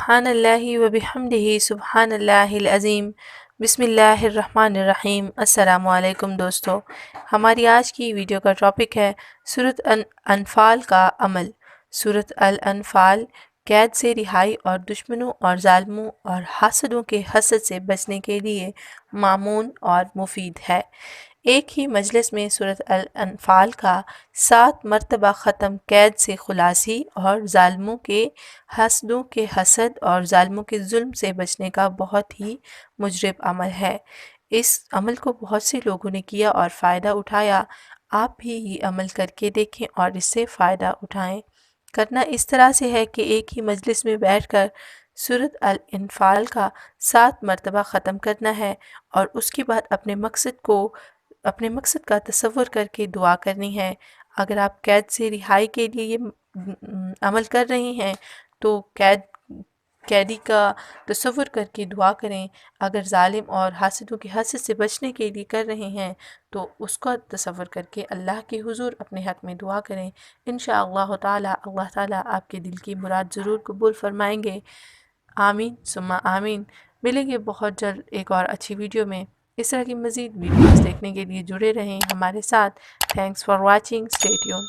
سبحان اللہ و بحمدہ سبحان اللہ العظیم بسم اللہ الرحمن الرحیم۔ السلام علیکم دوستو، ہماری آج کی ویڈیو کا ٹاپک ہے سورۃ الانفال کا عمل۔ سورۃ الانفال قید سے رہائی اور دشمنوں اور ظالموں اور حاسدوں کے حسد سے بچنے کے لیے مامون اور مفید ہے۔ ایک ہی مجلس میں سورۃ الانفال کا 7 مرتبہ ختم قید سے خلاصی اور ظالموں کے حسدوں کے حسد اور ظالموں کے ظلم سے بچنے کا بہت ہی مجرب عمل ہے۔ اس عمل کو بہت سے لوگوں نے کیا اور فائدہ اٹھایا۔ آپ بھی یہ عمل کر کے دیکھیں اور اس سے فائدہ اٹھائیں۔ کرنا اس طرح سے ہے کہ ایک ہی مجلس میں بیٹھ کر سورۃ الانفال کا 7 مرتبہ ختم کرنا ہے اور اس کے بعد اپنے مقصد کا تصور کر کے دعا کرنی ہے۔ اگر آپ قید سے رہائی کے لیے یہ عمل کر رہے ہیں تو قیدی کا تصور کر کے دعا کریں۔ اگر ظالم اور حاسدوں کے حسد سے بچنے کے لیے کر رہے ہیں تو اس کا تصور کر کے اللہ کے حضور اپنے حق میں دعا کریں۔ انشاءاللہ تعالی اللہ تعالی آپ کے دل کی مراد ضرور قبول فرمائیں گے۔ آمین ثم آمین۔ ملیں گے بہت جلد ایک اور اچھی ویڈیو میں۔ اس طرح کی مزید ویڈیوز دیکھنے کے لیے جڑے رہیں ہمارے ساتھ۔ Thanks for watching, stay tune.